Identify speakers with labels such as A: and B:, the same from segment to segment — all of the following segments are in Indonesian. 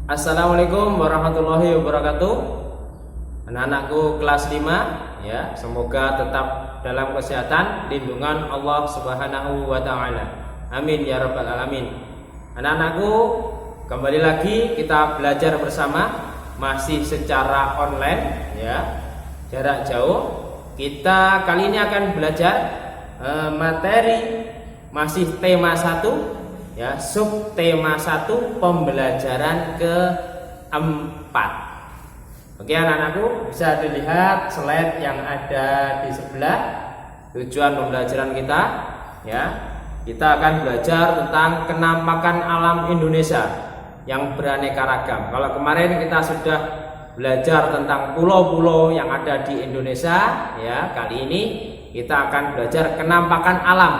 A: Assalamualaikum warahmatullahi wabarakatuh. Anak-anakku kelas 5 ya, semoga tetap dalam kesehatan lindungan Allah Subhanahu wa taala. Amin ya rabbal alamin. Anak-anakku, kembali lagi kita belajar bersama, masih secara online ya, jarak jauh. Kita kali ini akan belajar materi masih tema 1 ya, sub tema 1 pembelajaran keempat. Oke anak-anakku, bisa dilihat slide yang ada di sebelah. Tujuan pembelajaran kita ya, kita akan belajar tentang kenampakan alam Indonesia yang beraneka ragam. Kalau kemarin kita sudah belajar tentang pulau-pulau yang ada di Indonesia ya, kali ini kita akan belajar kenampakan alam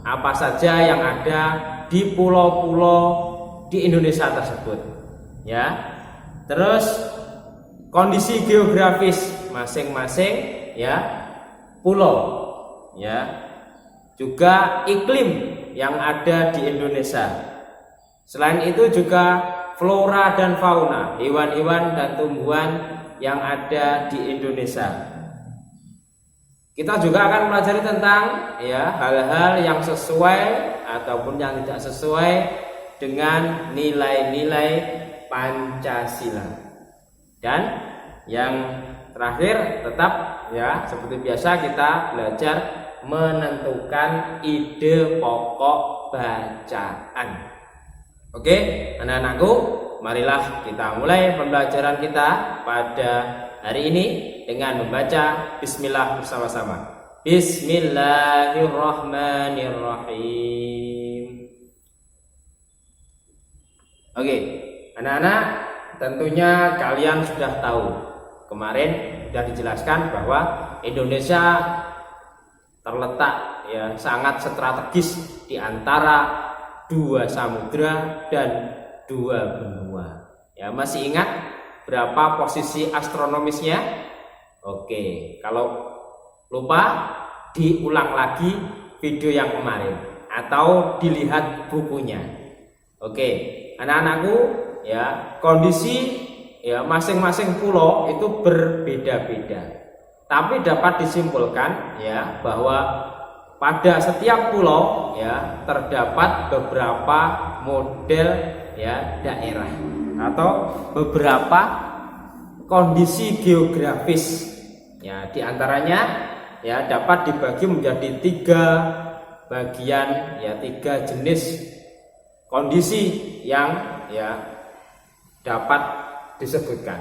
A: apa saja yang ada di pulau-pulau di Indonesia tersebut ya. Terus kondisi geografis masing-masing ya pulau ya, juga iklim yang ada di Indonesia. Selain itu juga flora dan fauna, hewan-hewan dan tumbuhan yang ada di Indonesia. Kita juga akan pelajari tentang ya hal-hal yang sesuai ataupun yang tidak sesuai dengan nilai-nilai Pancasila. Dan yang terakhir tetap ya seperti biasa kita belajar menentukan ide pokok bacaan. Oke, anak-anakku, marilah kita mulai pembelajaran kita pada hari ini dengan membaca bismillah bersama-sama. Bismillahirrahmanirrahim. Oke, anak-anak, tentunya kalian sudah tahu. Kemarin sudah dijelaskan bahwa Indonesia terletak ya sangat strategis di antara 2 samudra dan 2 benua. Ya, masih ingat berapa posisi astronomisnya? Oke, kalau lupa diulang lagi video yang kemarin atau dilihat bukunya. Oke, anak-anakku ya, kondisi ya masing-masing pulau itu berbeda-beda. Tapi dapat disimpulkan ya bahwa pada setiap pulau ya terdapat beberapa model ya daerah atau beberapa kondisi geografis ya, diantaranya ya dapat dibagi menjadi 3 bagian ya, 3 jenis kondisi yang ya dapat disebutkan.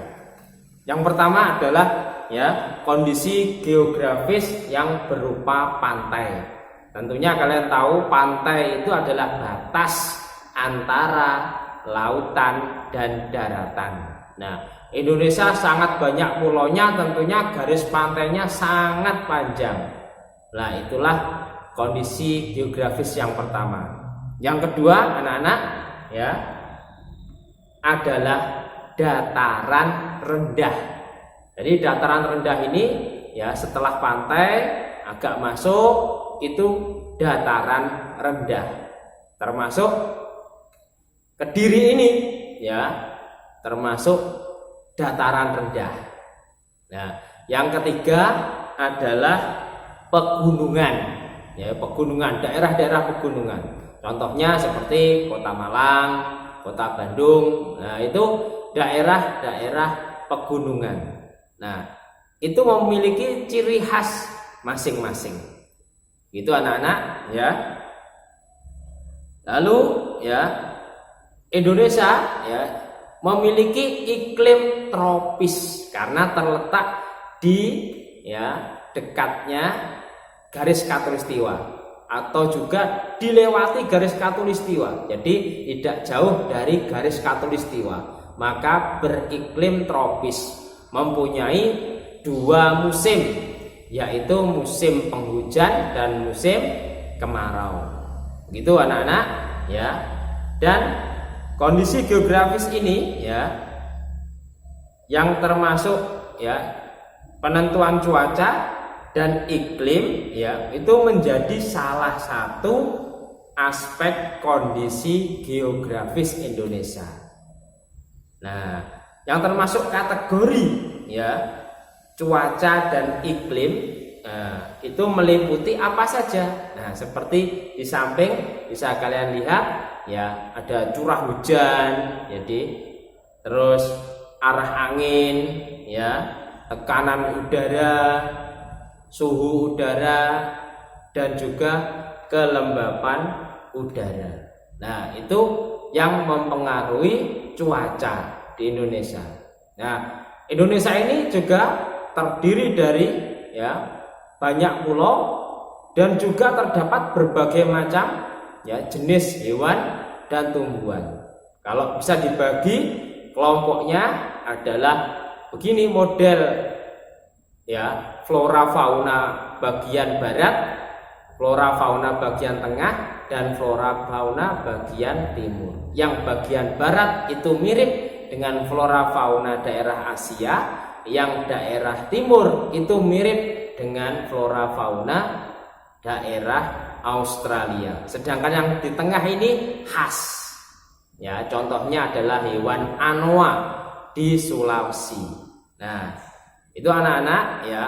A: Yang pertama adalah ya kondisi geografis yang berupa pantai. Tentunya kalian tahu pantai itu adalah batas antara lautan dan daratan. Nah, Indonesia sangat banyak pulaunya, tentunya garis pantainya sangat panjang. Nah, itulah kondisi geografis yang pertama. Yang kedua, anak-anak ya, adalah dataran rendah. Jadi dataran rendah ini ya setelah pantai agak masuk itu dataran rendah. Termasuk Kediri ini ya termasuk dataran rendah. Nah, yang ketiga adalah pegunungan. Ya, pegunungan, daerah-daerah pegunungan. Contohnya seperti Kota Malang, Kota Bandung. Nah, itu daerah-daerah pegunungan. Nah, itu memiliki ciri khas masing-masing. Itu anak-anak ya. Lalu ya Indonesia ya memiliki iklim tropis karena terletak di ya dekatnya garis khatulistiwa atau juga dilewati garis khatulistiwa. Jadi tidak jauh dari garis khatulistiwa, maka beriklim tropis, mempunyai 2 musim, yaitu musim penghujan dan musim kemarau. Gitu anak-anak ya. Dan kondisi geografis ini ya yang termasuk ya penentuan cuaca dan iklim ya itu menjadi salah satu aspek kondisi geografis Indonesia. Nah, yang termasuk kategori ya cuaca dan iklim itu meliputi apa saja. Nah, seperti di samping bisa kalian lihat ya, ada curah hujan, jadi terus arah angin ya, tekanan udara, suhu udara, dan juga kelembapan udara. Nah, itu yang mempengaruhi cuaca di Indonesia. Nah, Indonesia ini juga terdiri dari ya banyak pulau dan juga terdapat berbagai macam ya jenis hewan dan tumbuhan. Kalau bisa dibagi kelompoknya adalah begini model ya, flora fauna bagian barat, flora fauna bagian tengah, dan flora fauna bagian timur. Yang bagian barat itu mirip dengan flora fauna daerah Asia, yang daerah timur itu mirip dengan flora fauna daerah Australia. Sedangkan yang di tengah ini khas. Ya, contohnya adalah hewan anoa di Sulawesi. Nah, itu anak-anak ya.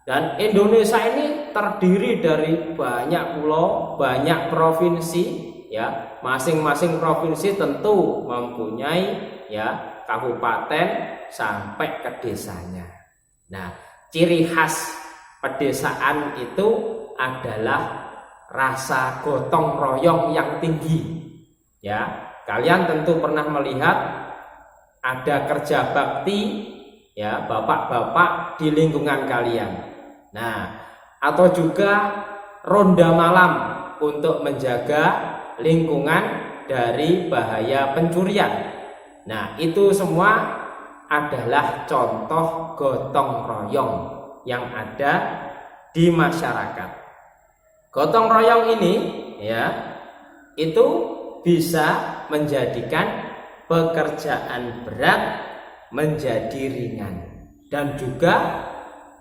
A: Dan Indonesia ini terdiri dari banyak pulau, banyak provinsi ya. Masing-masing provinsi tentu mempunyai ya kabupaten sampai ke desanya. Nah, ciri khas pedesaan itu adalah rasa gotong royong yang tinggi. Ya, kalian tentu pernah melihat ada kerja bakti ya, bapak-bapak di lingkungan kalian. Nah, atau juga ronda malam untuk menjaga lingkungan dari bahaya pencurian. Nah, itu semua adalah contoh gotong royong yang ada di masyarakat. Gotong royong ini ya, itu bisa menjadikan pekerjaan berat menjadi ringan, dan juga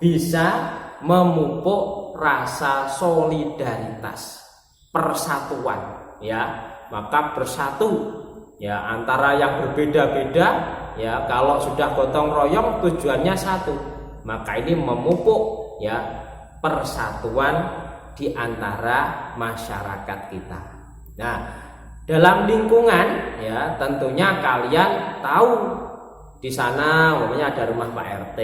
A: bisa memupuk rasa solidaritas, persatuan ya. Maka bersatu ya antara yang berbeda-beda ya, kalau sudah gotong royong tujuannya satu, maka ini memupuk ya persatuan di antara masyarakat kita. Nah, dalam lingkungan ya tentunya kalian tahu di sana umpamanya ada rumah Pak RT,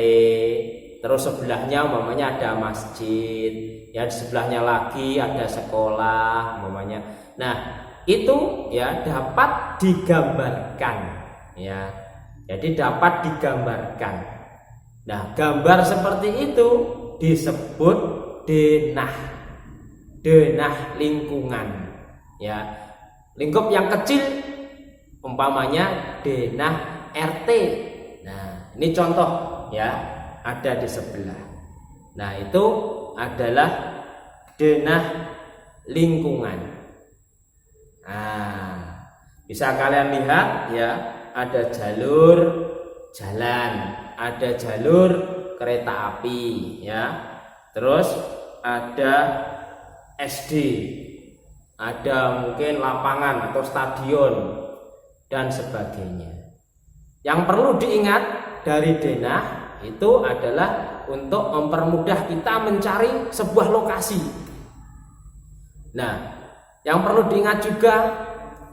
A: terus sebelahnya umpamanya ada masjid, ya di sebelahnya lagi ada sekolah umpamanya. Nah, itu ya dapat digambarkan ya. Jadi dapat digambarkan. Nah, gambar seperti itu disebut denah. Denah lingkungan ya. Lingkup yang kecil umpamanya denah RT. Nah, ini contoh ya, ada di sebelah. Nah, itu adalah denah lingkungan. Nah, bisa kalian lihat ya, ada jalur jalan, ada jalur kereta api ya. Terus ada SD, ada mungkin lapangan atau stadion dan sebagainya. Yang perlu diingat dari denah itu adalah untuk mempermudah kita mencari sebuah lokasi. Nah, yang perlu diingat juga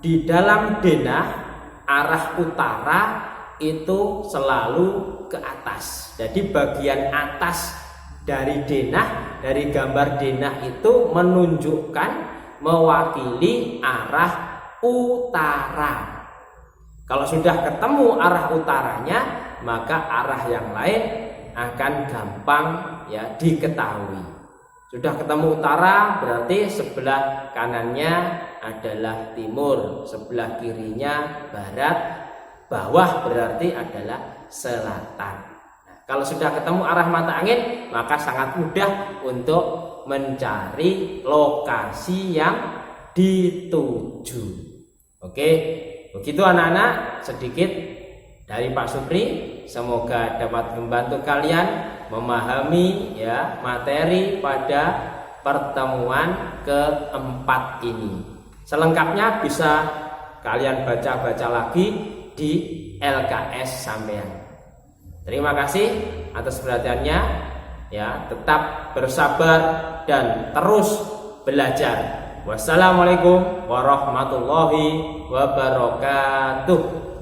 A: di dalam denah arah utara itu selalu ke atas. Jadi bagian atas dari denah, dari gambar denah itu menunjukkan, mewakili arah utara. Kalau sudah ketemu arah utaranya, maka arah yang lain akan gampang ya diketahui. Sudah ketemu utara berarti sebelah kanannya adalah timur, sebelah kirinya barat, bawah berarti adalah selatan. Kalau sudah ketemu arah mata angin, maka sangat mudah untuk mencari lokasi yang dituju. Oke, begitu anak-anak, sedikit dari Pak Supri. Semoga dapat membantu kalian memahami ya materi pada pertemuan keempat ini. Selengkapnya bisa kalian baca-baca lagi di LKS sampean. Terima kasih atas perhatiannya ya, tetap bersabar dan terus belajar. Wassalamualaikum warahmatullahi wabarakatuh.